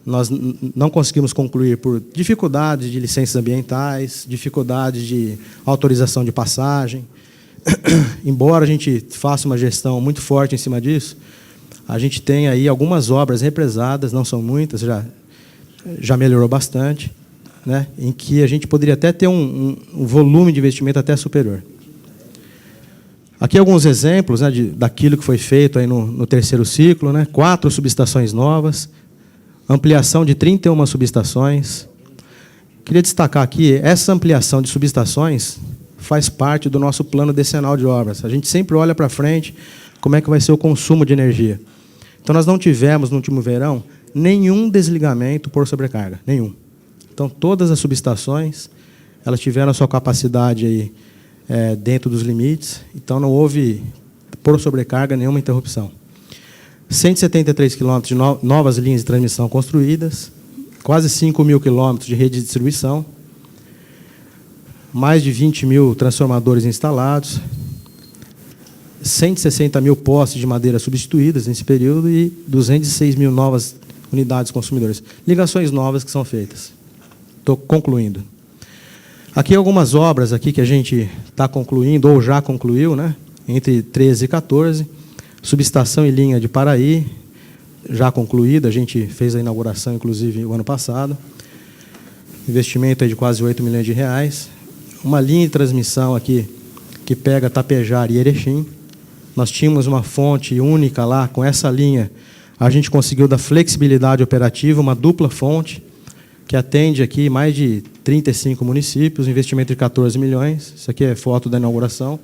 nós não conseguimos concluir por dificuldades de licenças ambientais, dificuldades de autorização de passagem. Embora a gente faça uma gestão muito forte em cima disso, a gente tem aí algumas obras represadas, não são muitas, já melhorou bastante, né, em que a gente poderia até ter um volume de investimento até superior. Aqui alguns exemplos, né, daquilo que foi feito aí no terceiro ciclo, né, 4 subestações novas, ampliação de 31 subestações. Queria destacar aqui, essa ampliação de subestações faz parte do nosso plano decenal de obras. A gente sempre olha para frente como é que vai ser o consumo de energia. Então, nós não tivemos, no último verão, nenhum desligamento por sobrecarga, nenhum. Então, todas as subestações, elas tiveram a sua capacidade aí, dentro dos limites, então não houve, por sobrecarga, nenhuma interrupção. 173 quilômetros de novas linhas de transmissão construídas, quase 5 mil quilômetros de rede de distribuição, mais de 20 mil transformadores instalados, 160 mil postes de madeira substituídas nesse período e 206 mil novas unidades consumidoras. Ligações novas que são feitas. Estou concluindo. Aqui algumas obras aqui que a gente está concluindo, ou já concluiu, né, entre 13 e 14, subestação e linha de Paraí, já concluída, a gente fez a inauguração, inclusive, o ano passado. Investimento aí de quase 8 milhões de reais. Uma linha de transmissão aqui que pega Tapejara e Erechim. Nós tínhamos uma fonte única lá, com essa linha, a gente conseguiu dar flexibilidade operativa, uma dupla fonte, que atende aqui mais de 35 municípios, investimento de 14 milhões. Isso aqui é foto da inauguração.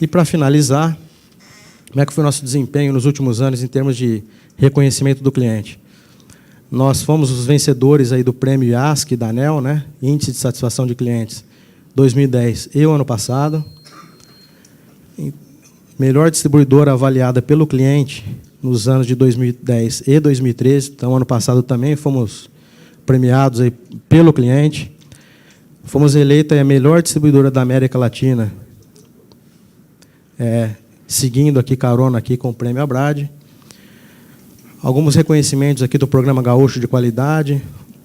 E, para finalizar, como é que foi o nosso desempenho nos últimos anos em termos de reconhecimento do cliente? Nós fomos os vencedores aí do prêmio IASC da ANEEL, né? Índice de Satisfação de Clientes, 2010 e o ano passado. Melhor distribuidora avaliada pelo cliente nos anos de 2010 e 2013. Então, ano passado também fomos premiados aí pelo cliente. Fomos eleita a melhor distribuidora da América Latina, seguindo aqui, carona aqui com o Prêmio Abrade. Alguns reconhecimentos aqui do Programa Gaúcho de Qualidade.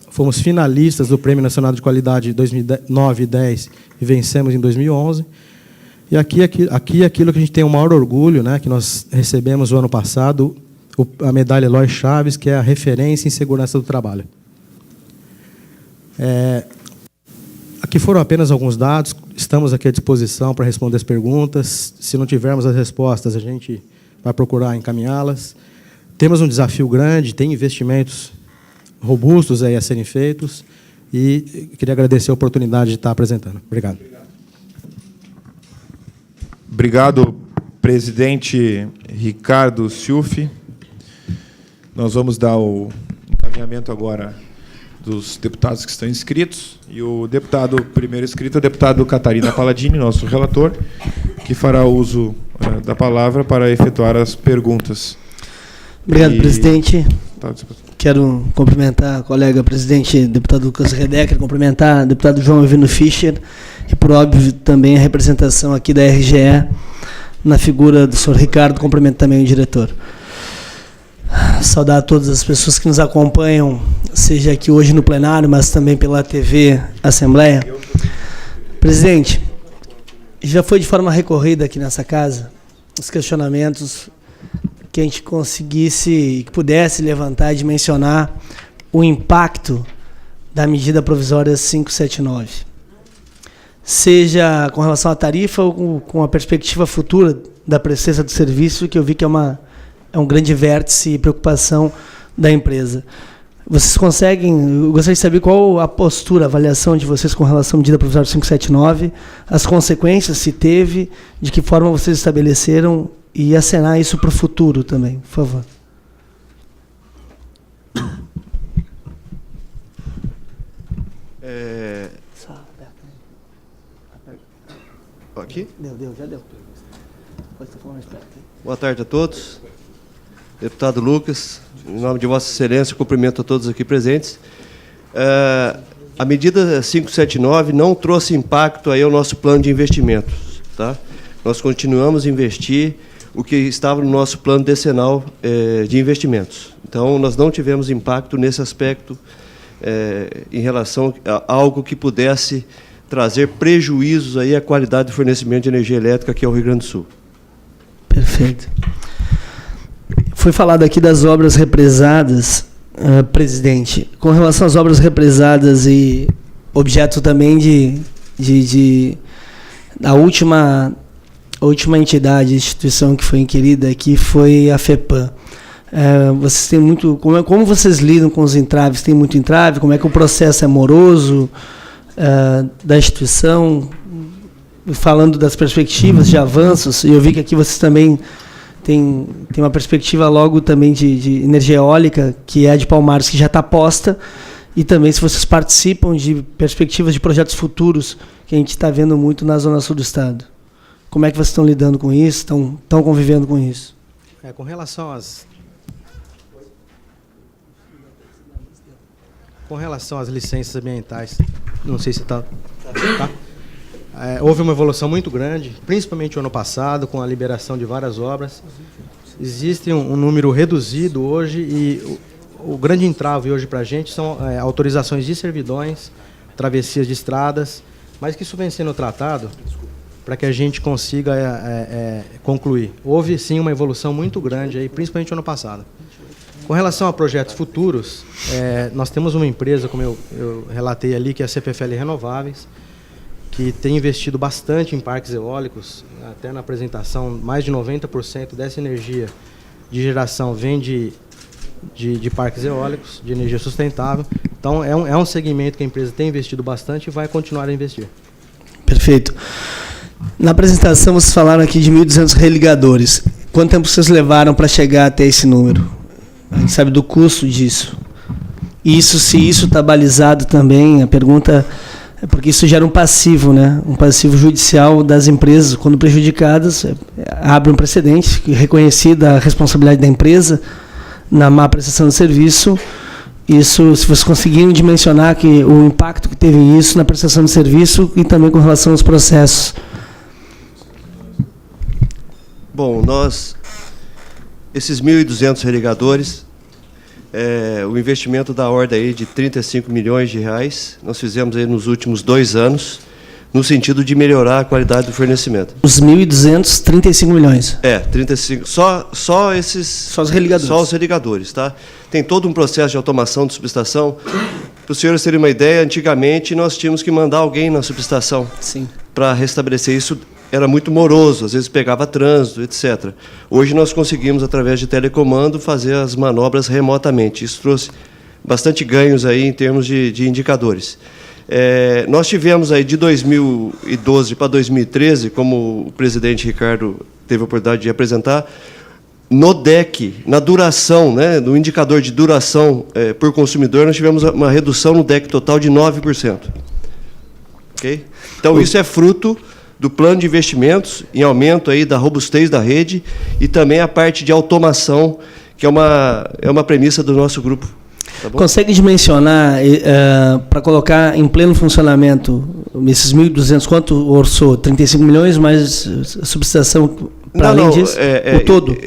Fomos finalistas do Prêmio Nacional de Qualidade de 2009 e 2010 e vencemos em 2011. E aqui aquilo que a gente tem o maior orgulho, né, que nós recebemos o ano passado, a medalha Eloy Chaves, que é a referência em segurança do trabalho. Aqui foram apenas alguns dados, estamos aqui à disposição para responder as perguntas. Se não tivermos as respostas, a gente vai procurar encaminhá-las. Temos um desafio grande, tem investimentos robustos aí a serem feitos, e queria agradecer a oportunidade de estar apresentando. Obrigado. Obrigado, presidente Ricardo Ciuffi. Nós vamos dar o encaminhamento agora dos deputados que estão inscritos. E o deputado primeiro inscrito é o deputado Catarina Palladini, nosso relator, que fará uso da palavra para efetuar as perguntas. Obrigado, presidente. Quero cumprimentar a colega presidente, deputado Lucas Redecker, cumprimentar o deputado João Evino Fischer, e, por óbvio, também a representação aqui da RGE, na figura do senhor Ricardo, cumprimento também o diretor. Saudar a todas as pessoas que nos acompanham, seja aqui hoje no plenário, mas também pela TV Assembleia. Presidente, já foi de forma recorrida aqui nessa casa os questionamentos que a gente conseguisse, que pudesse levantar e dimensionar o impacto da medida provisória 579. Seja com relação à tarifa ou com a perspectiva futura da presteza do serviço, que eu vi que é um grande vértice e preocupação da empresa. Vocês conseguem, eu gostaria de saber qual a postura, a avaliação de vocês com relação à medida provisória 579, as consequências, se teve, de que forma vocês estabeleceram, e acenar isso para o futuro também, por favor. Aqui? Já deu. Pode falar mais perto. Boa tarde a todos. Deputado Lucas, em nome de Vossa Excelência, cumprimento a todos aqui presentes. A medida 579 não trouxe impacto aí ao nosso plano de investimentos, tá? Nós continuamos a investir o que estava no nosso plano decenal de investimentos. Então, nós não tivemos impacto nesse aspecto em relação a algo que pudesse trazer prejuízos aí à qualidade do fornecimento de energia elétrica aqui ao Rio Grande do Sul. Perfeito. Foi falado aqui das obras represadas, presidente. Com relação às obras represadas e objeto também a última entidade, instituição que foi inquirida aqui foi a FEPAM. Vocês têm muito, como vocês lidam com os entraves? Tem muito entrave? Como é que o processo é moroso da instituição? Falando das perspectivas de avanços, e eu vi que aqui vocês também têm uma perspectiva logo também de energia eólica, que é a de Palmares, que já está posta, e também se vocês participam de perspectivas de projetos futuros, que a gente está vendo muito na zona sul do estado. Como é que vocês estão lidando com isso? Estão convivendo com isso? Com relação às licenças ambientais, não sei se está... houve uma evolução muito grande, principalmente no ano passado, com a liberação de várias obras. Existe um número reduzido hoje e o grande entrave hoje para a gente são autorizações de servidões, travessias de estradas, mas que isso vem sendo tratado para que a gente consiga concluir. Houve, sim, uma evolução muito grande, aí, principalmente no ano passado. Com relação a projetos futuros, nós temos uma empresa, como eu relatei ali, que é a CPFL Renováveis, que tem investido bastante em parques eólicos, até na apresentação, mais de 90% dessa energia de geração vem de parques eólicos, de energia sustentável. Então, é um segmento que a empresa tem investido bastante e vai continuar a investir. Perfeito. Na apresentação, vocês falaram aqui de 1.200 religadores. Quanto tempo vocês levaram para chegar até esse número? A gente sabe do custo disso. Se isso está balizado também, a pergunta... Porque isso gera um passivo, né? Um passivo judicial das empresas, quando prejudicadas, abre um precedente, reconhecida a responsabilidade da empresa na má prestação de serviço. Isso, se vocês conseguirem dimensionar o impacto que teve isso na prestação de serviço e também com relação aos processos. Bom, esses 1.200 religadores, o investimento da ordem aí de 35 milhões de reais, nós fizemos aí nos últimos 2 anos, no sentido de melhorar a qualidade do fornecimento. Os 1.200, 35 milhões. 35. Só esses... Só os religadores. Só os religadores, tá? Tem todo um processo de automação de subestação. Para os senhores terem uma ideia, antigamente nós tínhamos que mandar alguém na subestação para restabelecer isso. Era muito moroso, às vezes pegava trânsito, etc. Hoje nós conseguimos, através de telecomando, fazer as manobras remotamente. Isso trouxe bastante ganhos aí em termos de indicadores. Nós tivemos aí de 2012 para 2013, como o presidente Ricardo teve a oportunidade de apresentar, no DEC, na duração, né, no indicador de duração por consumidor, nós tivemos uma redução no DEC total de 9%. Okay? Então, isso é fruto do plano de investimentos, em aumento aí da robustez da rede e também a parte de automação, que é uma premissa do nosso grupo. Tá bom? Consegue dimensionar, para colocar em pleno funcionamento, esses 1.200, quanto orçou? 35 milhões, mais a subestação para além disso? O todo?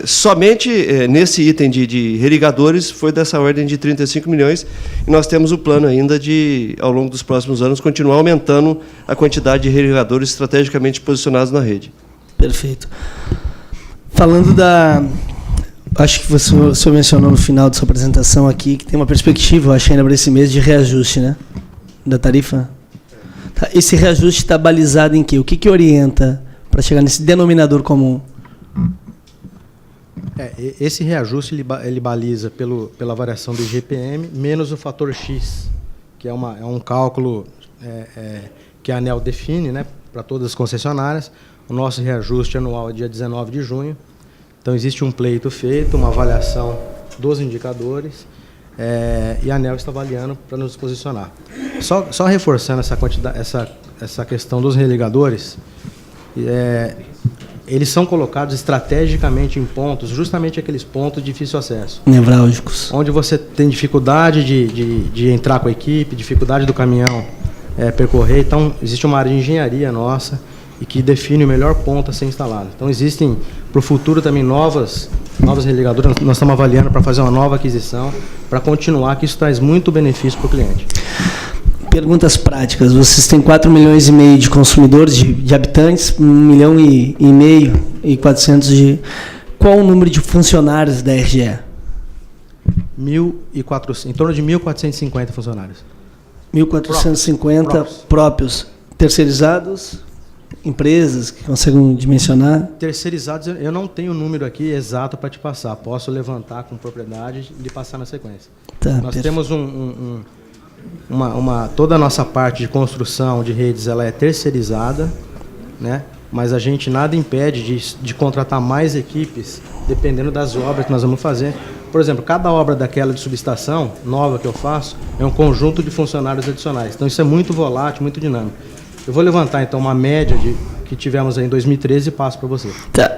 Somente nesse item de religadores foi dessa ordem de 35 milhões e nós temos o plano ainda de, ao longo dos próximos anos, continuar aumentando a quantidade de religadores estrategicamente posicionados na rede. Perfeito. Falando acho que o senhor mencionou no final da sua apresentação aqui que tem uma perspectiva, eu acho, ainda para esse mês, de reajuste, né? Da tarifa. Tá, esse reajuste está balizado em quê? O que orienta para chegar nesse denominador comum? Esse reajuste ele baliza pela variação do IGPM menos o fator X, que é um cálculo que a ANEEL define, né, para todas as concessionárias. O nosso reajuste anual é dia 19 de junho. Então, existe um pleito feito, uma avaliação dos indicadores, e a ANEEL está avaliando para nos posicionar. Só reforçando essa questão dos religadores, eles são colocados estrategicamente em pontos, justamente aqueles pontos de difícil acesso. Nevrálgicos. Onde você tem dificuldade de entrar com a equipe, dificuldade do caminhão percorrer. Então, existe uma área de engenharia nossa e que define o melhor ponto a ser instalado. Então, existem, para o futuro, também novas religadoras. Nós estamos avaliando para fazer uma nova aquisição, para continuar, que isso traz muito benefício para o cliente. Perguntas práticas. Vocês têm 4,5 milhões de consumidores, de habitantes, 1,5 milhão e 400 de... Qual o número de funcionários da RGE? 1.400, em torno de 1.450 funcionários. 1.450 próprios. Terceirizados? Empresas que conseguem dimensionar? Terceirizados, eu não tenho o número aqui exato para te passar. Posso levantar com propriedade e lhe passar na sequência. Tá, nós temos toda a nossa parte de construção de redes, ela é terceirizada, né? Mas a gente nada impede de contratar mais equipes, dependendo das obras que nós vamos fazer. Por exemplo, cada obra daquela de subestação nova que eu faço é um conjunto de funcionários adicionais. Então isso é muito volátil, muito dinâmico. Eu vou levantar então uma média que tivemos aí em 2013 e passo para você. Tá.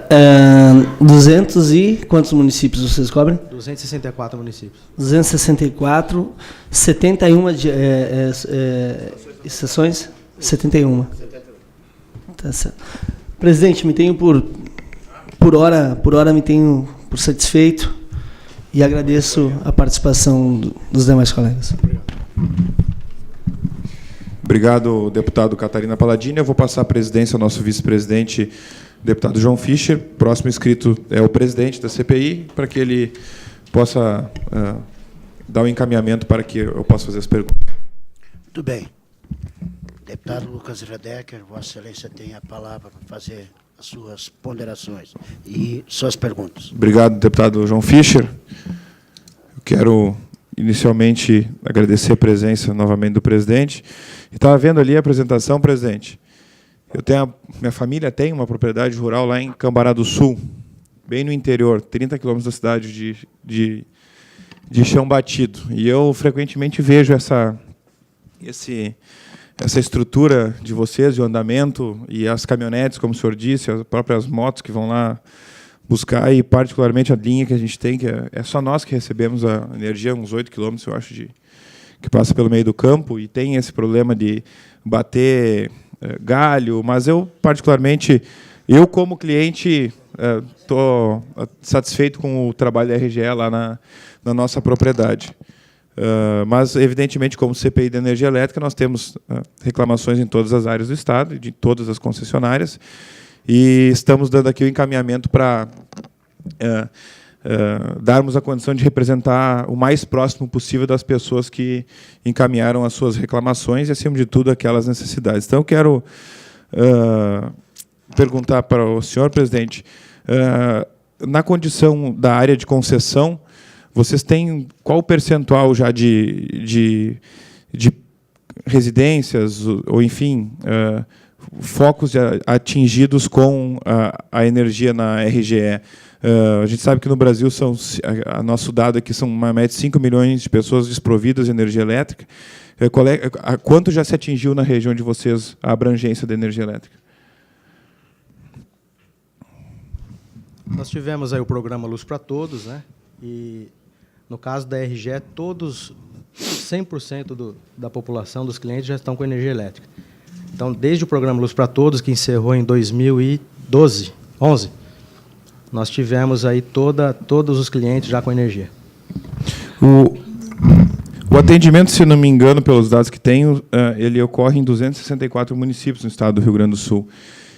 200 e quantos municípios vocês cobrem? 264 municípios. 264, 71 estações? 71. Tá certo. Presidente, me tenho por hora me tenho por satisfeito e agradeço a participação dos demais colegas. Obrigado, deputado Catarina Palladini. Eu vou passar a presidência ao nosso vice-presidente, deputado João Fischer. Próximo inscrito é o presidente da CPI, para que ele possa dar o encaminhamento para que eu possa fazer as perguntas. Muito bem. Deputado Lucas Redecker, Vossa Excelência tem a palavra para fazer as suas ponderações e suas perguntas. Obrigado, deputado João Fischer. Eu quero, inicialmente, agradecer a presença novamente do presidente. Estava vendo ali a apresentação, presidente. Minha família tem uma propriedade rural lá em Cambará do Sul, bem no interior, 30 quilômetros da cidade de chão batido. E eu frequentemente vejo essa estrutura de vocês, de andamento, e as caminhonetes, como o senhor disse, as próprias motos que vão lá buscar, e particularmente a linha que a gente tem, que é só nós que recebemos a energia, uns 8 quilômetros, eu acho, que passa pelo meio do campo, e tem esse problema de bater galho, mas eu, particularmente, como cliente, estou satisfeito com o trabalho da RGE lá na nossa propriedade. Mas, evidentemente, como CPI da energia elétrica, nós temos reclamações em todas as áreas do Estado, de todas as concessionárias, e estamos dando aqui o encaminhamento para darmos a condição de representar o mais próximo possível das pessoas que encaminharam as suas reclamações e, acima de tudo, aquelas necessidades. Então, eu quero perguntar para o senhor, presidente, na condição da área de concessão, vocês têm qual o percentual já de residências, ou enfim, focos atingidos com a energia na RGE? A gente sabe que no Brasil, nosso dado aqui são uma média de 5 milhões de pessoas desprovidas de energia elétrica. Quanto já se atingiu na região de vocês a abrangência da energia elétrica? Nós tivemos aí o programa Luz para Todos, né? E no caso da RGE, 100% da população, dos clientes, já estão com energia elétrica. Então, desde o programa Luz para Todos, que encerrou em 2011, nós tivemos aí todos os clientes já com energia. O atendimento, se não me engano, pelos dados que tenho, ele ocorre em 264 municípios no estado do Rio Grande do Sul.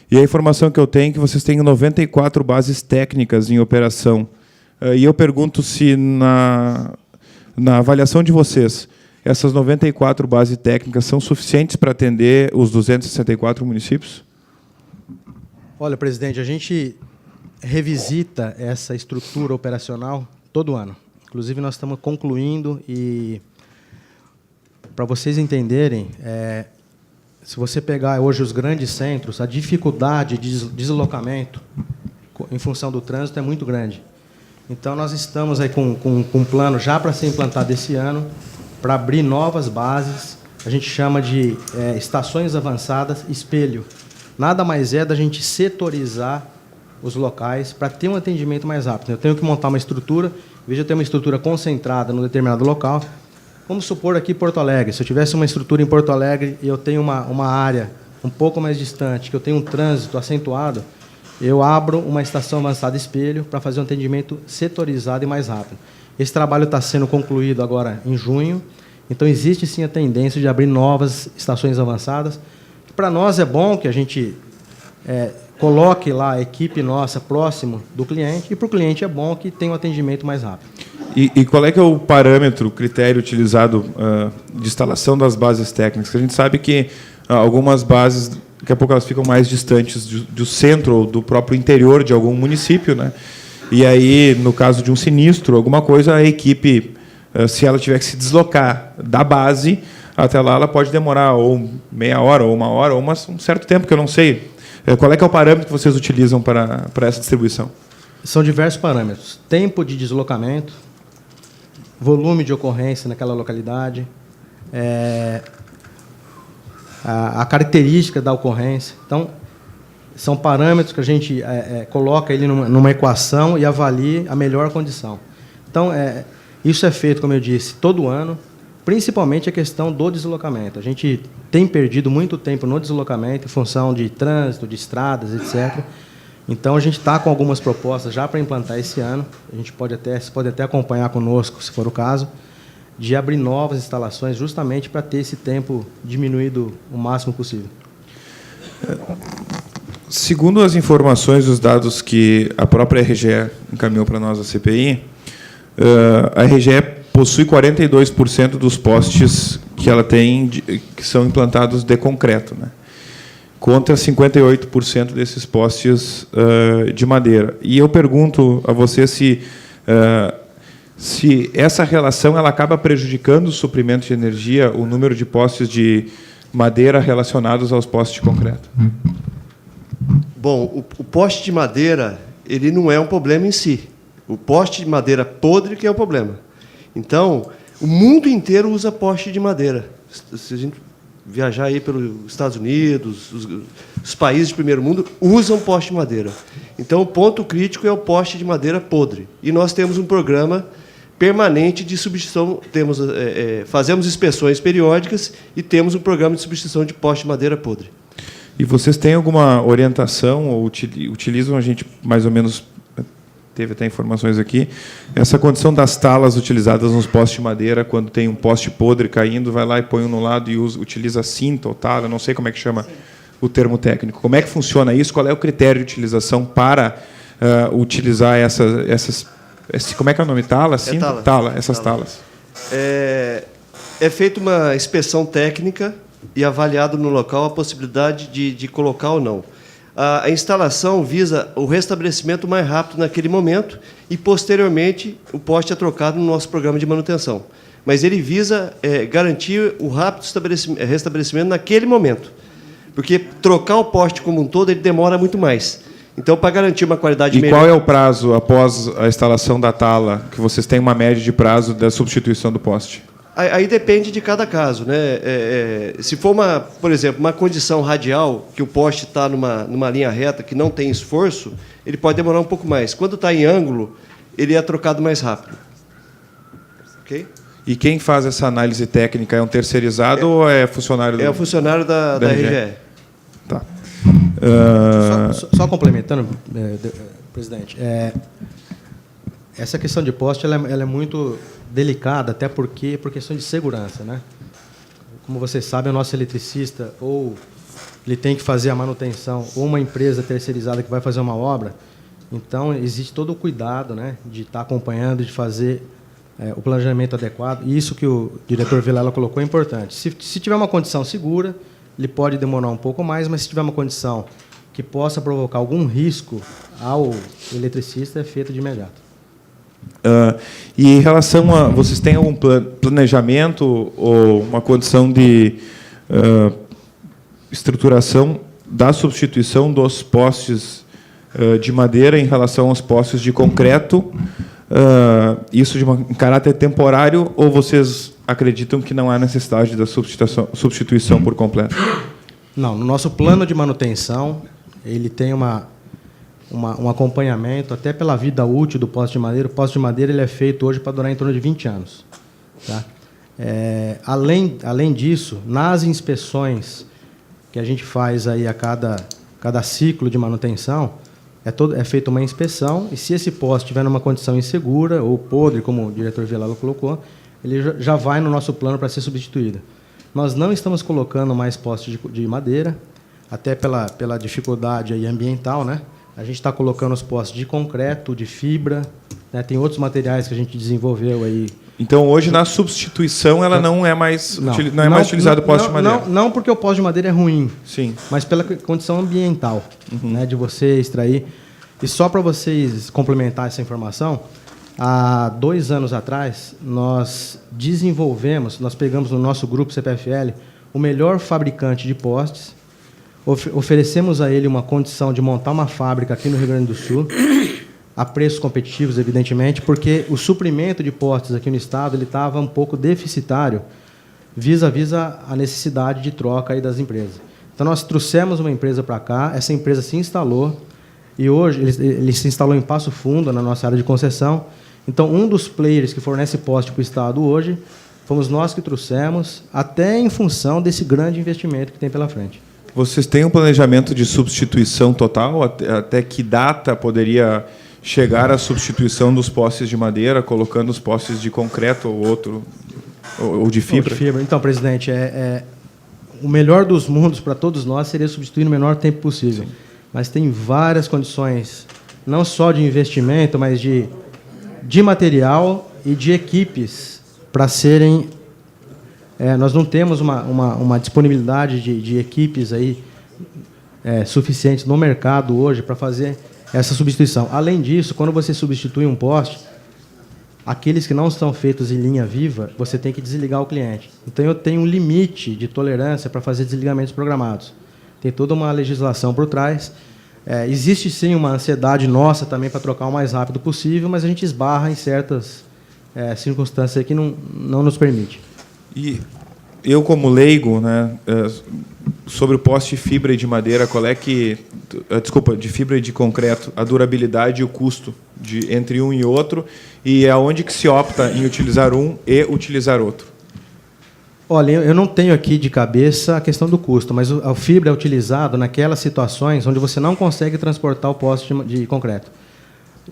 E a informação que eu tenho é que vocês têm 94 bases técnicas em operação. E eu pergunto se, na avaliação de vocês, essas 94 bases técnicas são suficientes para atender os 264 municípios? Olha, presidente, a gente revisita essa estrutura operacional todo ano. Inclusive, nós estamos concluindo e, para vocês entenderem, se você pegar hoje os grandes centros, a dificuldade de deslocamento em função do trânsito é muito grande. Então, nós estamos aí com um plano já para ser implantado esse ano, para abrir novas bases, a gente chama de estações avançadas espelho. Nada mais é da gente setorizar os locais para ter um atendimento mais rápido. Eu tenho que montar uma estrutura, veja, eu tenho uma estrutura concentrada num determinado local. Vamos supor aqui Porto Alegre, se eu tivesse uma estrutura em Porto Alegre e eu tenho uma área um pouco mais distante, que eu tenho um trânsito acentuado, eu abro uma estação avançada espelho para fazer um atendimento setorizado e mais rápido. Esse trabalho está sendo concluído agora em junho, então existe sim a tendência de abrir novas estações avançadas. Para nós é bom que a gente coloque lá a equipe nossa próximo do cliente, e para o cliente é bom que tenha um atendimento mais rápido. E qual é que é o parâmetro, o critério utilizado de instalação das bases técnicas? A gente sabe que algumas bases, daqui a pouco elas ficam mais distantes do centro ou do próprio interior de algum município, né? E aí, no caso de um sinistro, alguma coisa, a equipe, se ela tiver que se deslocar da base até lá, ela pode demorar ou meia hora, ou uma hora, ou um certo tempo, que eu não sei. Qual é que é o parâmetro que vocês utilizam para essa distribuição? São diversos parâmetros. Tempo de deslocamento, volume de ocorrência naquela localidade, a característica da ocorrência. Então, são parâmetros que a gente coloca ele numa equação e avalia a melhor condição. Então, isso é feito, como eu disse, todo ano, principalmente a questão do deslocamento. A gente tem perdido muito tempo no deslocamento, em função de trânsito, de estradas, etc. Então, a gente está com algumas propostas já para implantar esse ano. A gente você pode até acompanhar conosco, se for o caso, de abrir novas instalações justamente para ter esse tempo diminuído o máximo possível. Segundo as informações, os dados que a própria RGE encaminhou para nós, a CPI, a RGE possui 42% dos postes que ela tem, que são implantados de concreto, né? Contra 58% desses postes de madeira. E eu pergunto a você se essa relação ela acaba prejudicando o suprimento de energia, o número de postes de madeira relacionados aos postes de concreto. Bom, o poste de madeira ele não é um problema em si. O poste de madeira podre que é o problema. Então, o mundo inteiro usa poste de madeira. Se a gente viajar aí pelos Estados Unidos, os países de primeiro mundo usam poste de madeira. Então, o ponto crítico é o poste de madeira podre. E nós temos um programa permanente de substituição. Fazemos inspeções periódicas e temos um programa de substituição de poste de madeira podre. E vocês têm alguma orientação ou utilizam, a gente mais ou menos teve até informações aqui, essa condição das talas utilizadas nos postes de madeira, quando tem um poste podre caindo, vai lá e põe um no lado e utiliza cinta ou tala, não sei como é que chama o termo técnico. Como é que funciona isso? Qual é o critério de utilização para utilizar essas... Como é que é o nome? Tala? Cinta? Tala, essas talas. É feita uma inspeção técnica e avaliado no local a possibilidade de colocar ou não. A instalação visa o restabelecimento mais rápido naquele momento e, posteriormente, o poste é trocado no nosso programa de manutenção. Mas ele visa garantir o rápido restabelecimento naquele momento, porque trocar o poste como um todo ele demora muito mais. Então, para garantir uma qualidade melhor... E qual é o prazo, após a instalação da tala, que vocês têm uma média de prazo da substituição do poste? Aí depende de cada caso, né? Se for, por exemplo, uma condição radial, que o poste está numa linha reta, que não tem esforço, ele pode demorar um pouco mais. Quando está em ângulo, ele é trocado mais rápido. Ok? E quem faz essa análise técnica é um terceirizado ou é funcionário do... É o funcionário da RGE. Tá. Só complementando, presidente, essa questão de poste ela é muito delicada, até porque por questão de segurança, né? Como vocês sabem, o nosso eletricista ou ele tem que fazer a manutenção ou uma empresa terceirizada que vai fazer uma obra, então existe todo o cuidado, né, de estar acompanhando, de fazer o planejamento adequado. E isso que o diretor Vilela colocou é importante. Se tiver uma condição segura, ele pode demorar um pouco mais, mas se tiver uma condição que possa provocar algum risco ao eletricista, é feito de imediato. E em relação a... Vocês têm algum planejamento ou uma condição de estruturação da substituição dos postes de madeira em relação aos postes de concreto? Isso em caráter temporário, ou vocês acreditam que não há necessidade da substituição por completo? Não, no nosso plano de manutenção, ele tem um acompanhamento, até pela vida útil do poste de madeira. O poste de madeira ele é feito hoje para durar em torno de 20 anos. Tá? Além disso, nas inspeções que a gente faz aí a cada ciclo de manutenção, é feita uma inspeção, e se esse poste estiver numa condição insegura ou podre, como o diretor Velalo colocou, ele já vai no nosso plano para ser substituído. Nós não estamos colocando mais postes de madeira, até pela dificuldade aí ambiental, né? A gente está colocando os postes de concreto, de fibra, né? Tem outros materiais que a gente desenvolveu aí. Então, hoje, na substituição, ela não é mais, mais utilizado o poste de madeira? Não porque o poste de madeira é ruim, sim, mas pela condição ambiental, né, de você extrair. E só para vocês complementar essa informação, há 2 anos atrás, nós pegamos no nosso grupo CPFL o melhor fabricante de postes, oferecemos a ele uma condição de montar uma fábrica aqui no Rio Grande do Sul, a preços competitivos, evidentemente, porque o suprimento de postes aqui no estado ele estava um pouco deficitário vis-à-vis a necessidade de troca aí das empresas. Então, nós trouxemos uma empresa para cá, essa empresa se instalou, e hoje ele se instalou em Passo Fundo, na nossa área de concessão. Então, um dos players que fornece poste para o estado hoje, fomos nós que trouxemos, até em função desse grande investimento que tem pela frente. Vocês têm um planejamento de substituição total? Até que data poderia chegar à substituição dos postes de madeira, colocando os postes de concreto ou de fibra? Então, presidente, o melhor dos mundos para todos nós seria substituir no menor tempo possível. Sim. Mas tem várias condições, não só de investimento, mas de material e de equipes para serem... nós não temos uma disponibilidade de equipes aí, suficientes no mercado hoje para fazer essa substituição. Além disso, quando você substitui um poste, aqueles que não estão feitos em linha viva, você tem que desligar o cliente. Então, eu tenho um limite de tolerância para fazer desligamentos programados. Tem toda uma legislação por trás. Existe, sim, uma ansiedade nossa também para trocar o mais rápido possível, mas a gente esbarra em certas circunstâncias que não nos permite. E eu, como leigo, né, sobre o poste de fibra e de madeira, de fibra e de concreto, a durabilidade e o custo entre um e outro, e aonde que se opta em utilizar um e utilizar outro? Olha, eu não tenho aqui de cabeça a questão do custo, mas a fibra é utilizado naquelas situações onde você não consegue transportar o poste de concreto.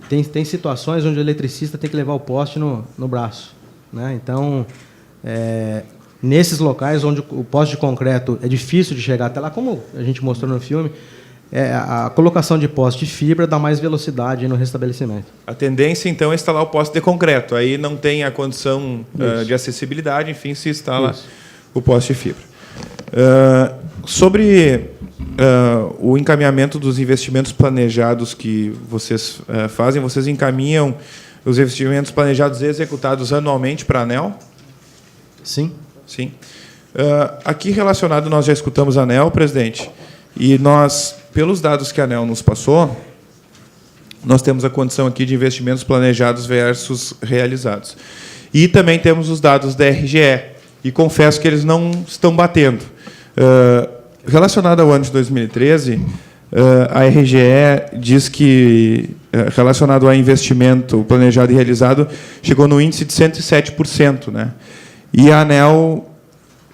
Tem situações onde o eletricista tem que levar o poste no braço, né? Então, nesses locais onde o poste de concreto é difícil de chegar até lá, como a gente mostrou no filme, a colocação de poste de fibra dá mais velocidade no restabelecimento. A tendência, então, é instalar o poste de concreto. Aí não tem a condição de acessibilidade, enfim, se instala o poste de fibra. Sobre o encaminhamento dos investimentos planejados que vocês fazem, vocês encaminham os investimentos planejados e executados anualmente para a ANEEL? Sim. Sim. Aqui relacionado, nós já escutamos a ANEEL, presidente, e nós, pelos dados que a ANEEL nos passou, nós temos a condição aqui de investimentos planejados versus realizados. E também temos os dados da RGE, e confesso que eles não estão batendo. Relacionado ao ano de 2013, a RGE diz que, relacionado a investimento planejado e realizado, chegou no índice de 107%, né? E a ANEEL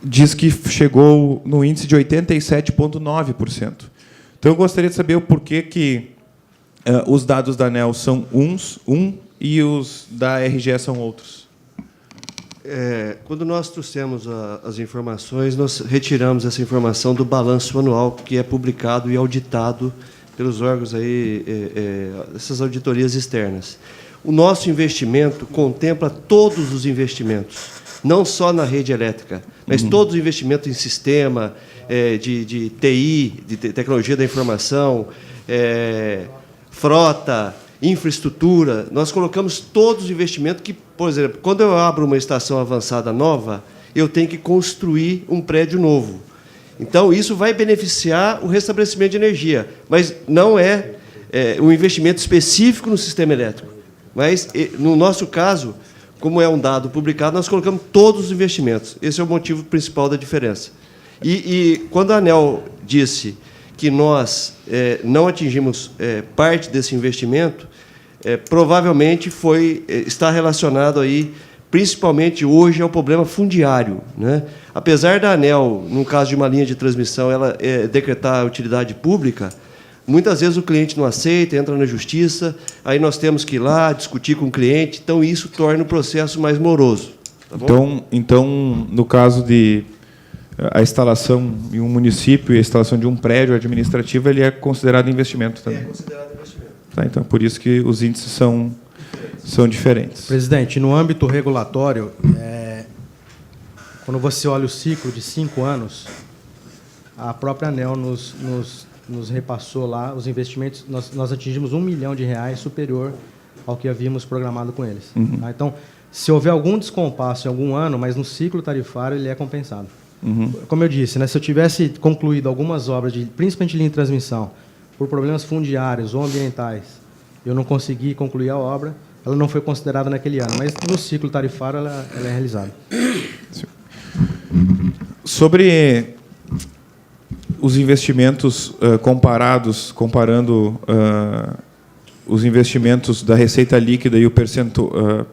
diz que chegou no índice de 87,9%. Então, eu gostaria de saber o porquê que os dados da ANEEL são e os da RGE são outros. Quando nós trouxemos as informações, nós retiramos essa informação do balanço anual que é publicado e auditado pelos órgãos aí, essas auditorias externas. O nosso investimento contempla todos os investimentos, não só na rede elétrica, mas todos os investimentos em sistema, de TI, de tecnologia da informação, frota, infraestrutura. Nós colocamos todos os investimentos que, por exemplo, quando eu abro uma estação avançada nova, eu tenho que construir um prédio novo. Então, isso vai beneficiar o restabelecimento de energia, mas não é um investimento específico no sistema elétrico. Mas, no nosso caso, como é um dado publicado, nós colocamos todos os investimentos. Esse é o motivo principal da diferença. E quando a ANEEL disse que nós não atingimos parte desse investimento, provavelmente está relacionado aí principalmente hoje, é o problema fundiário, né? Apesar da ANEEL, no caso de uma linha de transmissão, ela decretar a utilidade pública, muitas vezes o cliente não aceita, entra na justiça, aí nós temos que ir lá discutir com o cliente, então isso torna o processo mais moroso. Tá bom? Então, no caso de a instalação em um município e a instalação de um prédio administrativo, ele é considerado investimento também? É considerado investimento. Tá, então, por isso que os índices são diferentes. Presidente, no âmbito regulatório, quando você olha o ciclo de 5 anos, a própria ANEEL nos repassou lá os investimentos, nós atingimos R$1 milhão superior ao que havíamos programado com eles. Uhum. Tá? Então, se houver algum descompasso em algum ano, mas no ciclo tarifário ele é compensado. Uhum. Como eu disse, né, se eu tivesse concluído algumas obras, principalmente linha de transmissão, por problemas fundiários ou ambientais, eu não consegui concluir a obra, ela não foi considerada naquele ano, mas no ciclo tarifário ela é realizada. Sobre os investimentos comparando os investimentos da receita líquida e o percentual...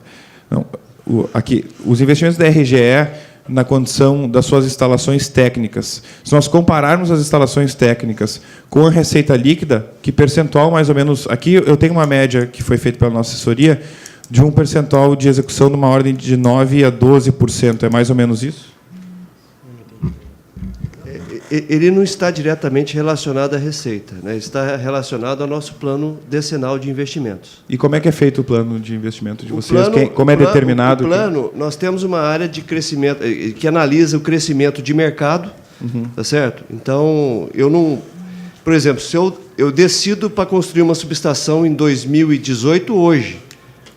aqui, os investimentos da RGE na condição das suas instalações técnicas. Se nós compararmos as instalações técnicas com a receita líquida, que percentual mais ou menos... Aqui eu tenho uma média que foi feita pela nossa assessoria de um percentual de execução numa ordem de 9% a 12%. É mais ou menos isso? Ele não está diretamente relacionado à receita, né? Está relacionado ao nosso plano decenal de investimentos. E como é que é feito o plano de investimento de vocês? Como é determinado? O plano, nós temos uma área de crescimento que analisa o crescimento de mercado, tá certo? Então, eu não... Por exemplo, se eu decido para construir uma subestação em 2018 hoje,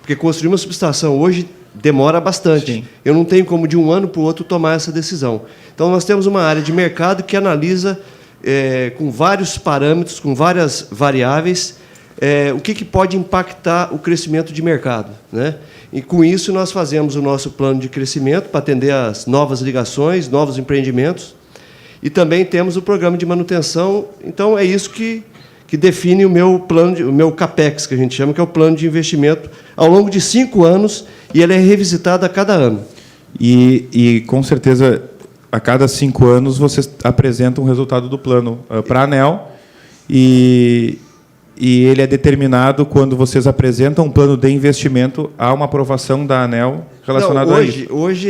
porque construir uma subestação hoje demora bastante. Sim. Eu não tenho como, de um ano para o outro, tomar essa decisão. Então, nós temos uma área de mercado que analisa, com vários parâmetros, com várias variáveis, o que pode impactar o crescimento de mercado, né? E, com isso, nós fazemos o nosso plano de crescimento para atender às novas ligações, novos empreendimentos, e também temos o programa de manutenção. Então, é isso que define o meu plano, o meu CAPEX, que a gente chama, que é o plano de investimento ao longo de 5 anos, e ele é revisitado a cada ano. E com certeza, a cada 5 anos, vocês apresentam o resultado do plano para a ANEEL, e ele é determinado quando vocês apresentam um plano de investimento, há uma aprovação da ANEEL relacionada a isso. Hoje,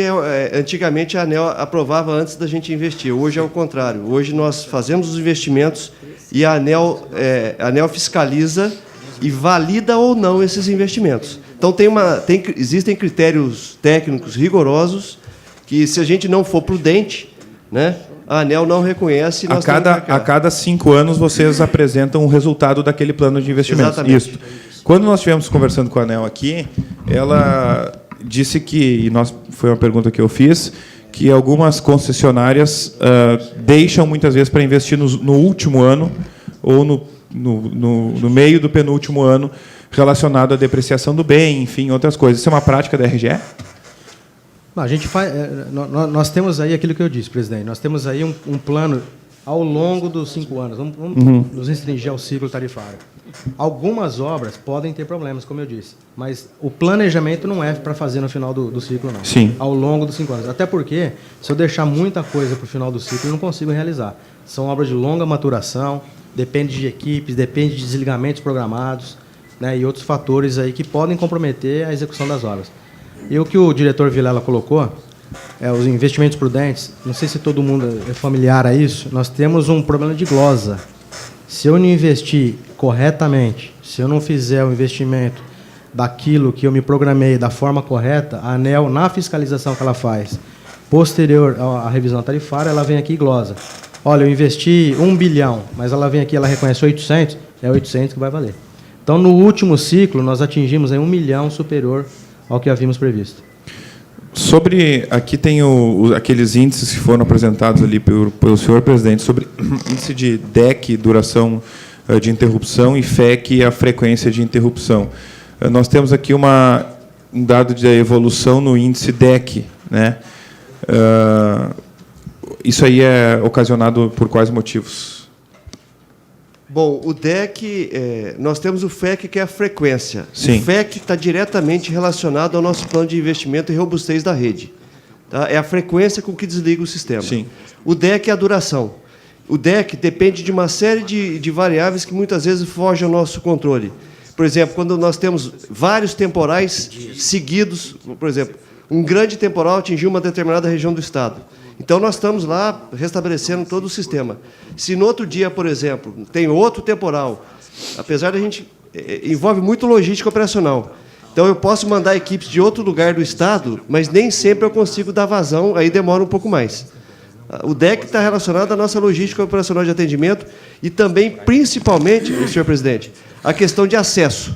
antigamente, a ANEEL aprovava antes da gente investir. Hoje é o contrário. Hoje nós fazemos os investimentos e a ANEEL fiscaliza e valida ou não esses investimentos. Então, existem critérios técnicos rigorosos que, se a gente não for prudente, né, a ANEEL não reconhece. A cada 5 anos, vocês apresentam o resultado daquele plano de investimentos. Exatamente. Isso. Quando nós estivemos conversando com a ANEEL aqui, ela disse que, foi uma pergunta que eu fiz, que algumas concessionárias deixam, muitas vezes, para investir no último ano ou no meio do penúltimo ano, relacionado à depreciação do bem, enfim, outras coisas. Isso é uma prática da RGE? Não, a gente faz, nós temos aí aquilo que eu disse, presidente, nós temos aí um plano ao longo dos 5 anos. Vamos nos restringir ao ciclo tarifário. Algumas obras podem ter problemas, como eu disse, mas o planejamento não é para fazer no final do ciclo, não. Sim. Ao longo dos 5 anos. Até porque, se eu deixar muita coisa para o final do ciclo, eu não consigo realizar. São obras de longa maturação, depende de equipes, depende de desligamentos programados, né, e outros fatores aí que podem comprometer a execução das obras. E o que o diretor Vilela colocou, os investimentos prudentes, não sei se todo mundo é familiar a isso, nós temos um problema de glosa. Se eu não investir corretamente, se eu não fizer o investimento daquilo que eu me programei da forma correta, a ANEEL, na fiscalização que ela faz, posterior à revisão tarifária, ela vem aqui e glosa. Olha, eu investi 1 bilhão, mas ela vem aqui, ela reconhece 800, é 800 que vai valer. Então, no último ciclo, nós atingimos aí 1 milhão superior ao que havíamos previsto. Aqui tem aqueles índices que foram apresentados ali pelo senhor presidente, sobre índice de DEC, duração de interrupção, e FEC, a frequência de interrupção. Nós temos aqui um dado de evolução no índice DEC, né? Isso aí é ocasionado por quais motivos? Bom, o DEC, nós temos o FEC, que é a frequência. Sim. O FEC está diretamente relacionado ao nosso plano de investimento e robustez da rede. Tá? É a frequência com que desliga o sistema. Sim. O DEC é a duração. O DEC depende de uma série de variáveis que muitas vezes fogem ao nosso controle. Por exemplo, quando nós temos vários temporais seguidos, por exemplo, um grande temporal atingiu uma determinada região do estado. Então, nós estamos lá restabelecendo todo o sistema. Se no outro dia, por exemplo, tem outro temporal, apesar da gente... envolve muito logística operacional. Então, eu posso mandar equipes de outro lugar do estado, mas nem sempre eu consigo dar vazão, aí demora um pouco mais. O DEC está relacionado à nossa logística operacional de atendimento e também, principalmente, senhor presidente, a questão de acesso,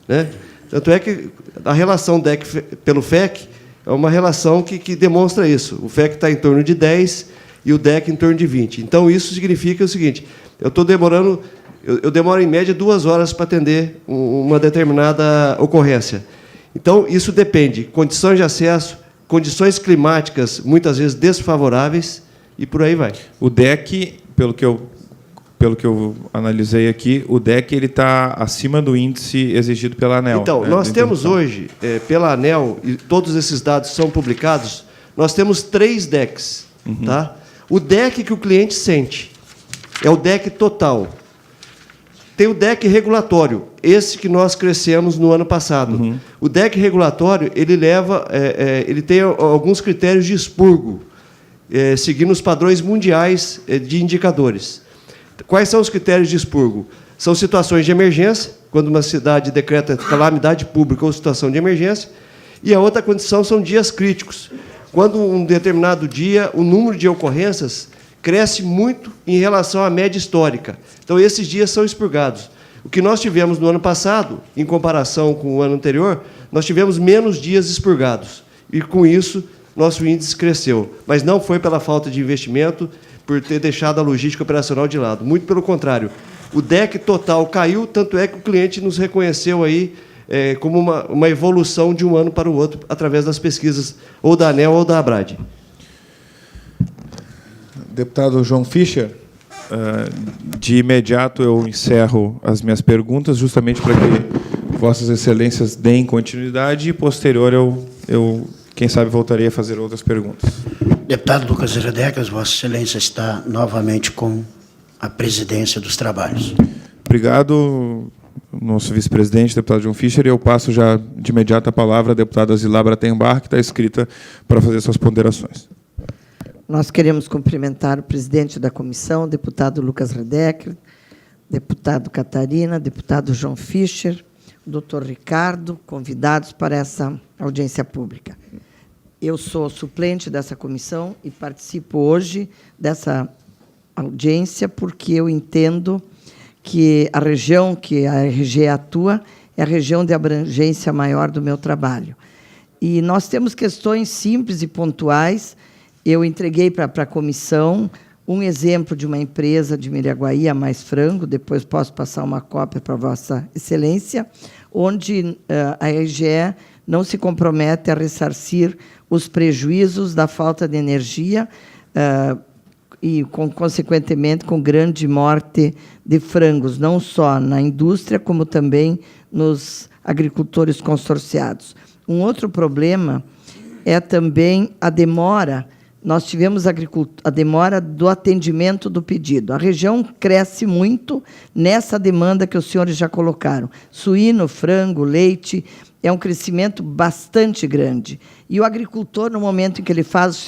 né? Tanto é que a relação DEC pelo FEC é uma relação que demonstra isso. O FEC está em torno de 10 e o DEC em torno de 20. Então, isso significa o seguinte, eu demoro, em média, 2 horas para atender uma determinada ocorrência. Então, isso depende. Condições de acesso, condições climáticas, muitas vezes desfavoráveis, e por aí vai. O DEC, pelo que eu analisei aqui, o DEC está acima do índice exigido pela ANEEL. Então, né, nós temos hoje, pela ANEEL, e todos esses dados são publicados, nós temos 3 DECs. Tá? O DEC que o cliente sente é o DEC total. Tem o DEC regulatório, esse que nós crescemos no ano passado. O DEC regulatório, ele tem alguns critérios de expurgo, seguindo os padrões mundiais de indicadores. Quais são os critérios de expurgo? São situações de emergência, quando uma cidade decreta calamidade pública ou situação de emergência, e a outra condição são dias críticos, quando um determinado dia o número de ocorrências cresce muito em relação à média histórica. Então, esses dias são expurgados. O que nós tivemos no ano passado, em comparação com o ano anterior, nós tivemos menos dias expurgados. E, com isso, nosso índice cresceu. Mas não foi pela falta de investimento, por ter deixado a logística operacional de lado. Muito pelo contrário. O DEC total caiu, tanto é que o cliente nos reconheceu aí como uma evolução de um ano para o outro, através das pesquisas ou da ANEEL ou da ABRAD. Deputado João Fischer, de imediato eu encerro as minhas perguntas, justamente para que Vossas Excelências deem continuidade e, posterior, eu quem sabe, voltarei a fazer outras perguntas. Deputado Lucas Redecker, Vossa Excelência está novamente com a presidência dos trabalhos. Obrigado, nosso vice-presidente, deputado João Fischer, e eu passo já de imediato a palavra à deputada Zilá Bratenbach, que está inscrita para fazer suas ponderações. Nós queremos cumprimentar o presidente da comissão, deputado Lucas Redecker, deputado Catarina, deputado João Fischer, doutor Ricardo, convidados para essa audiência pública. Eu sou suplente dessa comissão e participo hoje dessa audiência porque eu entendo que a região que a RGE atua é a região de abrangência maior do meu trabalho. E nós temos questões simples e pontuais. Eu entreguei para a comissão um exemplo de uma empresa de Miraguaí, a Mais Frango, depois posso passar uma cópia para Vossa Excelência, onde a RGE não se compromete a ressarcir os prejuízos da falta de energia e, consequentemente, com grande morte de frangos, não só na indústria, como também nos agricultores consorciados. Um outro problema é também a demora. Nós tivemos a demora do atendimento do pedido. A região cresce muito nessa demanda que os senhores já colocaram. Suíno, frango, leite, é um crescimento bastante grande. E o agricultor, no momento em que ele faz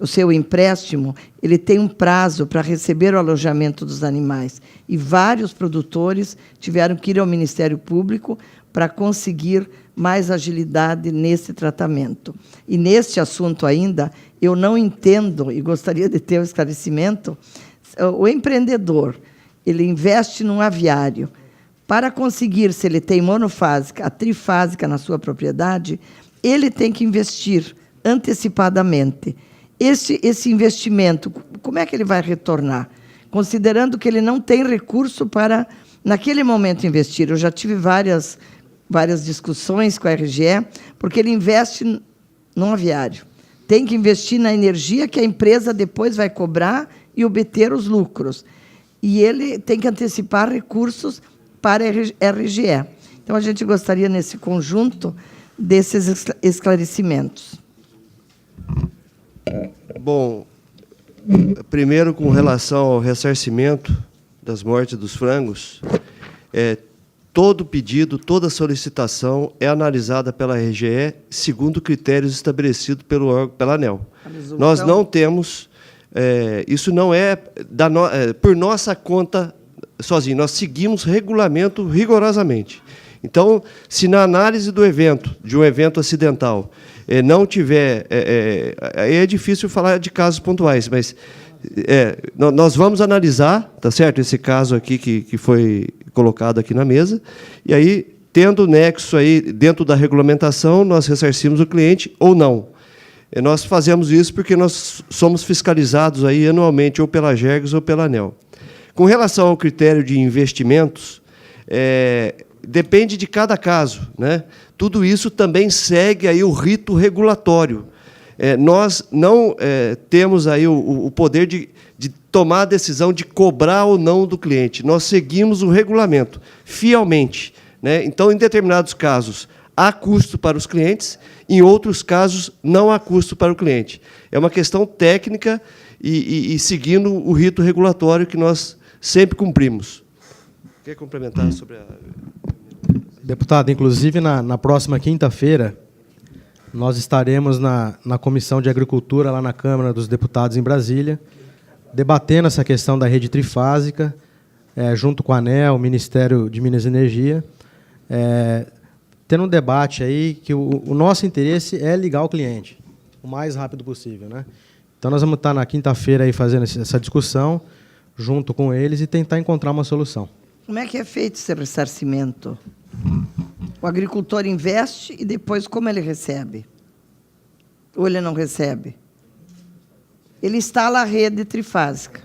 o seu empréstimo, ele tem um prazo para receber o alojamento dos animais. E vários produtores tiveram que ir ao Ministério Público para conseguir mais agilidade nesse tratamento. E, neste assunto ainda, eu não entendo, e gostaria de ter o esclarecimento, o empreendedor, ele investe num aviário. Para conseguir, se ele tem monofásica, a trifásica na sua propriedade, ele tem que investir antecipadamente. Esse investimento, como é que ele vai retornar? Considerando que ele não tem recurso para, naquele momento, investir. Eu já tive várias discussões com a RGE, porque ele investe num aviário. Tem que investir na energia que a empresa depois vai cobrar e obter os lucros. e ele tem que antecipar recursos para a RGE. Então, a gente gostaria, nesse conjunto, desses esclarecimentos. Bom, primeiro, com relação ao ressarcimento das mortes dos frangos, todo pedido, toda solicitação é analisada pela RGE segundo critérios estabelecidos pela ANEEL. Nós não temos, isso não é por nossa conta sozinho, nós seguimos regulamento rigorosamente. Então, se na análise de um evento acidental, não tiver... é difícil falar de casos pontuais, mas nós vamos analisar, tá certo, esse caso aqui que foi colocado aqui na mesa, e aí, tendo nexo aí dentro da regulamentação, nós ressarcimos o cliente ou não. Nós fazemos isso porque nós somos fiscalizados aí anualmente ou pela Gergs ou pela ANEEL. Com relação ao critério de investimentos, depende de cada caso, né? Tudo isso também segue aí o rito regulatório. Nós não temos aí o poder de tomar a decisão de cobrar ou não do cliente. Nós seguimos o regulamento fielmente, né? Então, em determinados casos, há custo para os clientes, em outros casos, não há custo para o cliente. É uma questão técnica e seguindo o rito regulatório que nós sempre cumprimos. Quer complementar sobre a... Deputado, inclusive, na próxima quinta-feira, nós estaremos na Comissão de Agricultura, lá na Câmara dos Deputados, em Brasília, debatendo essa questão da rede trifásica, junto com a ANEEL, o Ministério de Minas e Energia, tendo um debate aí que o nosso interesse é ligar o cliente o mais rápido possível, né? Então, nós vamos estar na quinta-feira aí fazendo essa discussão junto com eles e tentar encontrar uma solução. Como é que é feito esse ressarcimento? O agricultor investe e depois como ele recebe? Ou ele não recebe? Ele instala a rede trifásica.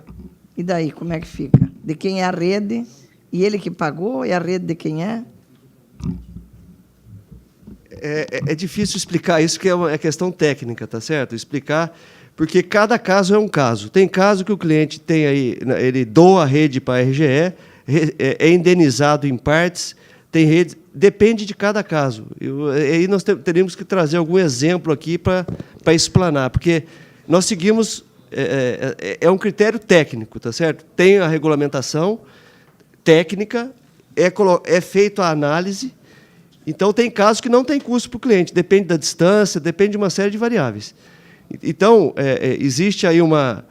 E daí, como é que fica? De quem é a rede? E ele que pagou? E a rede de quem é? É difícil explicar isso, que é uma questão técnica, tá certo? Explicar, porque cada caso é um caso. Tem caso que o cliente tem aí, ele doa a rede para a RGE, é indenizado em partes, tem rede, depende de cada caso. Aí nós teríamos que trazer algum exemplo aqui para explanar, porque nós seguimos, um critério técnico, tá certo? Tem a regulamentação técnica, é feita a análise, então tem casos que não tem custo para o cliente, depende da distância, depende de uma série de variáveis. Então, existe aí uma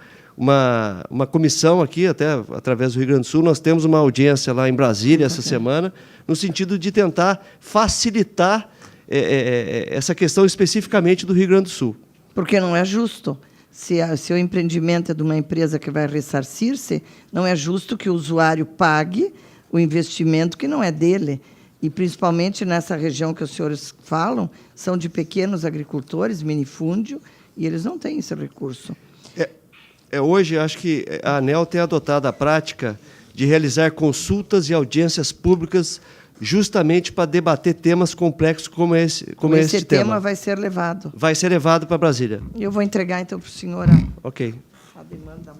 comissão aqui, até através do Rio Grande do Sul, nós temos uma audiência lá em Brasília essa semana, no sentido de tentar facilitar essa questão especificamente do Rio Grande do Sul. Porque não é justo. Se o empreendimento é de uma empresa que vai ressarcir-se, não é justo que o usuário pague o investimento que não é dele. E, principalmente nessa região que os senhores falam, são de pequenos agricultores, minifúndio, e eles não têm esse recurso. Hoje, acho que a ANEEL tem adotado a prática de realizar consultas e audiências públicas justamente para debater temas complexos como esse tema. Esse tema vai ser levado. Vai ser levado para Brasília. Eu vou entregar, então, para o senhor Ok. a demanda.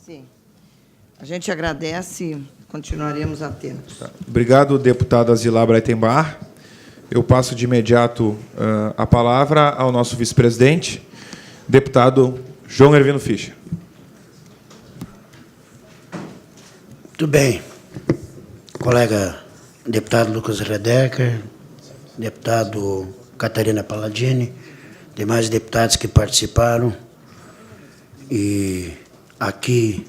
Sim. A gente agradece e continuaremos atentos. Obrigado, deputado Azilá Breitenbach. Eu passo de imediato a palavra ao nosso vice-presidente, deputado João Ervino Fischer. Muito bem. Colega deputado Lucas Redecker, deputado Catarina Palladini, demais deputados que participaram, e aqui,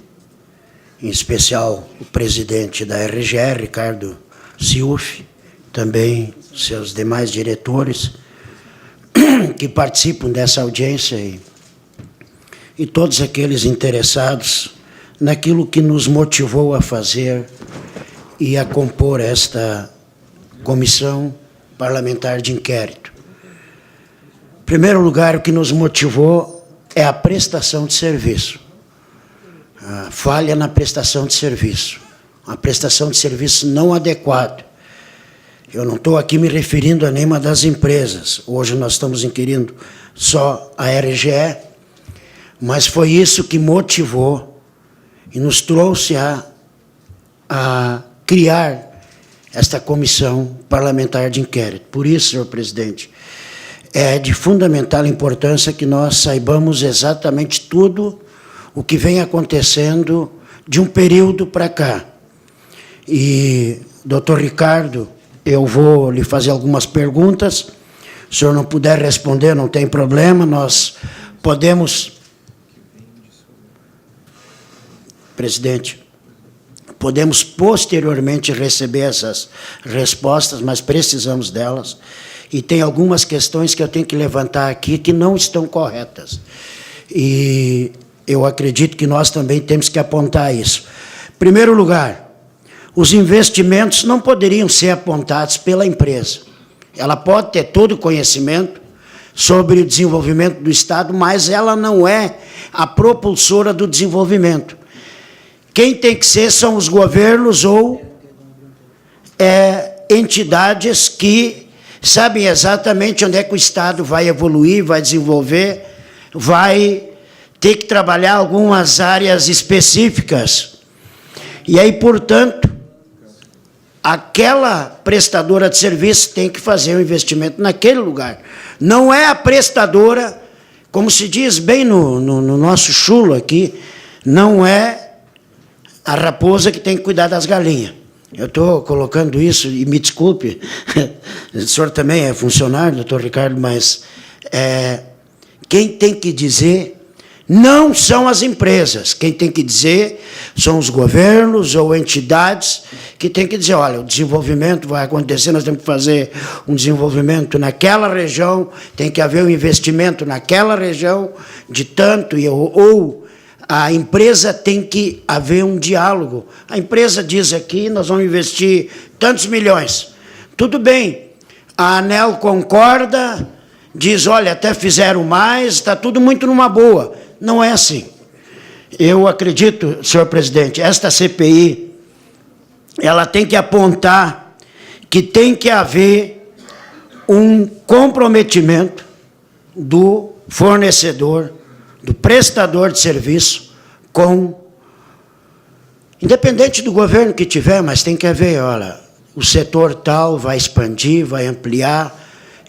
em especial, o presidente da RGE, Ricardo Ciufi, também seus demais diretores que participam dessa audiência e todos aqueles interessados naquilo que nos motivou a fazer e a compor esta comissão parlamentar de inquérito. Em primeiro lugar, o que nos motivou é a prestação de serviço. A falha na prestação de serviço. uma prestação de serviço não adequada. Eu não estou aqui me referindo a nenhuma das empresas. Hoje nós estamos inquirindo só a RGE, mas foi isso que motivou e nos trouxe a criar esta comissão parlamentar de inquérito. Por isso, senhor presidente, é de fundamental importância que nós saibamos exatamente tudo o que vem acontecendo de um período para cá. E, doutor Ricardo, eu vou lhe fazer algumas perguntas. Se o senhor não puder responder, não tem problema, nós podemos... Presidente, podemos posteriormente receber essas respostas, mas precisamos delas. E tem algumas questões que eu tenho que levantar aqui que não estão corretas. E eu acredito que nós também temos que apontar isso. Em primeiro lugar, os investimentos não poderiam ser apontados pela empresa. Ela pode ter todo o conhecimento sobre o desenvolvimento do Estado, mas ela não é a propulsora do desenvolvimento. Quem tem que ser são os governos ou entidades que sabem exatamente onde é que o Estado vai evoluir, vai desenvolver, vai ter que trabalhar algumas áreas específicas. E aí, portanto, aquela prestadora de serviço tem que fazer um investimento naquele lugar. Não é a prestadora, como se diz bem no nosso chulo aqui, não é a raposa que tem que cuidar das galinhas. Eu estou colocando isso, e me desculpe, o senhor também é funcionário, doutor Ricardo, mas quem tem que dizer não são as empresas, quem tem que dizer são os governos ou entidades que tem que dizer, olha, o desenvolvimento vai acontecer, nós temos que fazer um desenvolvimento naquela região, tem que haver um investimento naquela região de tanto, ou a empresa tem que haver um diálogo. A empresa diz aqui, nós vamos investir tantos milhões. Tudo bem, a ANEEL concorda, diz, olha, até fizeram mais, está tudo muito numa boa. Não é assim. Eu acredito, senhor presidente, esta CPI, ela tem que apontar que tem que haver um comprometimento do fornecedor, do prestador de serviço, independente do governo que tiver, mas tem que haver, olha, o setor tal vai expandir, vai ampliar,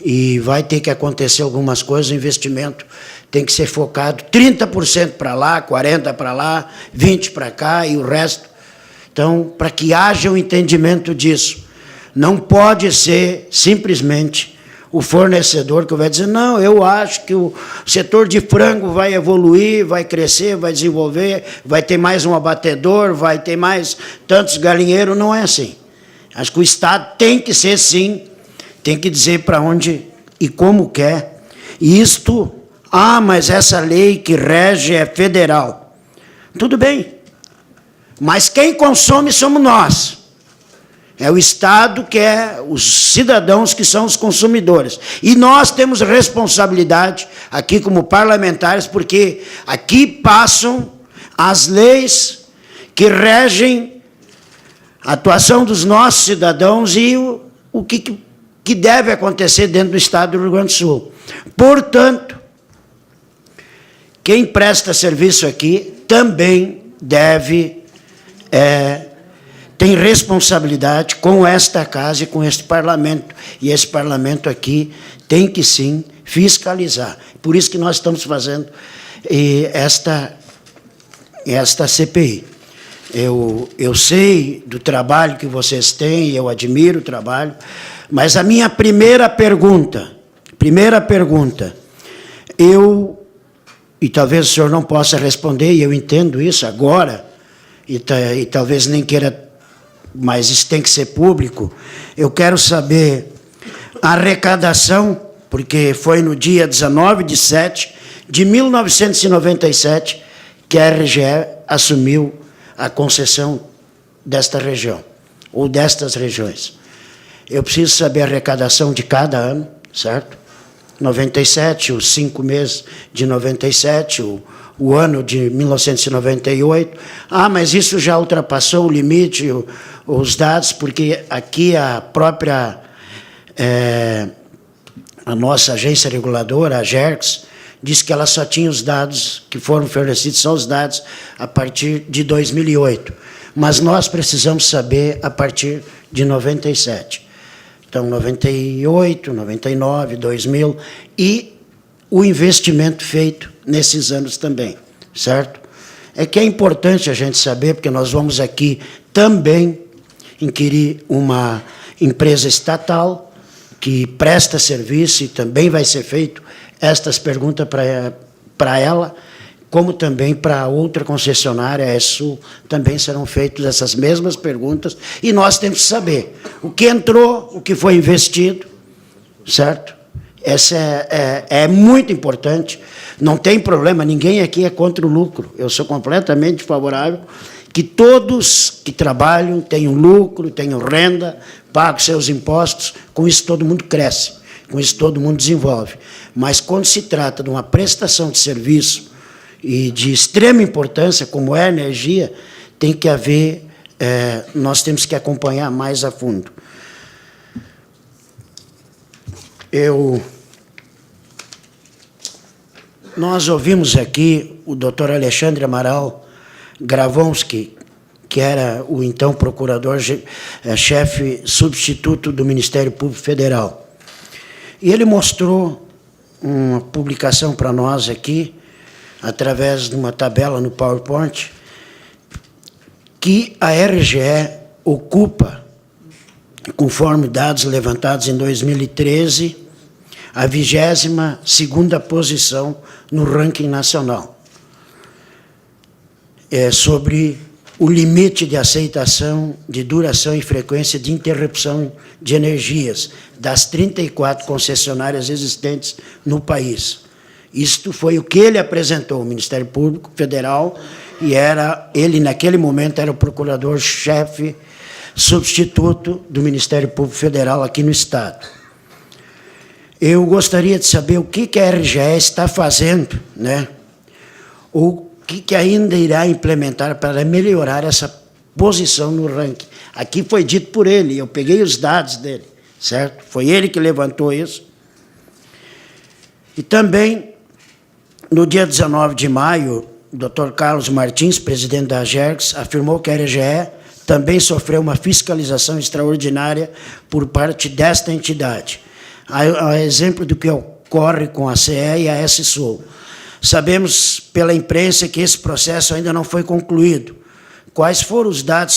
e vai ter que acontecer algumas coisas, o investimento tem que ser focado 30% para lá, 40% para lá, 20% para cá, e o resto. Então, para que haja um entendimento disso, não pode ser simplesmente o fornecedor que vai dizer, não, eu acho que o setor de frango vai evoluir, vai crescer, vai desenvolver, vai ter mais um abatedor, vai ter mais tantos galinheiros. Não é assim. Acho que o Estado tem que ser, sim, tem que dizer para onde e como quer. E isto, mas essa lei que rege é federal. Tudo bem, mas quem consome somos nós. É o Estado que é os cidadãos que são os consumidores. E nós temos responsabilidade aqui como parlamentares, porque aqui passam as leis que regem a atuação dos nossos cidadãos e o que deve acontecer dentro do Estado do Rio Grande do Sul. Portanto, quem presta serviço aqui também deve... tem responsabilidade com esta casa e com este parlamento. E esse parlamento aqui tem que, sim, fiscalizar. Por isso que nós estamos fazendo esta CPI. Eu sei do trabalho que vocês têm, eu admiro o trabalho, mas a minha primeira pergunta, e talvez o senhor não possa responder, e eu entendo isso agora, e talvez nem queira, mas isso tem que ser público. Eu quero saber a arrecadação, porque foi no dia 19/7/1997 que a RGE assumiu a concessão desta região, ou destas regiões. Eu preciso saber a arrecadação de cada ano, certo? 97, os 5 meses de 97, o ano de 1998. Ah, mas isso já ultrapassou o limite, os dados, porque aqui a própria, a nossa agência reguladora, a GERCS, diz que ela só tinha os dados que foram fornecidos, são os dados a partir de 2008. Mas nós precisamos saber a partir de 97. Então, 98, 99, 2000 e o investimento feito nesses anos também, certo? É que é importante a gente saber, porque nós vamos aqui também inquirir uma empresa estatal que presta serviço e também vai ser feito estas perguntas para ela, como também para outra concessionária, a Sul, também serão feitas essas mesmas perguntas, e nós temos que saber o que entrou, o que foi investido, certo? Essa é muito importante, não tem problema, ninguém aqui é contra o lucro, eu sou completamente favorável que todos que trabalham tenham lucro, tenham renda, pagam seus impostos, com isso todo mundo cresce, com isso todo mundo desenvolve. Mas quando se trata de uma prestação de serviço e de extrema importância, como é a energia, tem que haver, nós temos que acompanhar mais a fundo. Nós ouvimos aqui o doutor Alexandre Amaral Gravonski, que era o então procurador-chefe substituto do Ministério Público Federal. E ele mostrou uma publicação para nós aqui, através de uma tabela no PowerPoint, que a RGE ocupa, conforme dados levantados em 2013, a 22ª posição no ranking nacional, sobre o limite de aceitação de duração e frequência de interrupção de energias das 34 concessionárias existentes no país. Isto foi o que ele apresentou ao Ministério Público Federal, e ele, naquele momento, era o procurador-chefe substituto do Ministério Público Federal aqui no Estado. Eu gostaria de saber o que a RGE está fazendo, né? O que ainda irá implementar para melhorar essa posição no ranking. Aqui foi dito por ele, eu peguei os dados dele, certo? Foi ele que levantou isso. E também, no dia 19 de maio, o Dr. Carlos Martins, presidente da GERCS, afirmou que a RGE também sofreu uma fiscalização extraordinária por parte desta entidade, a exemplo do que ocorre com a CE e a Sul. Sabemos pela imprensa que esse processo ainda não foi concluído. Quais foram os dados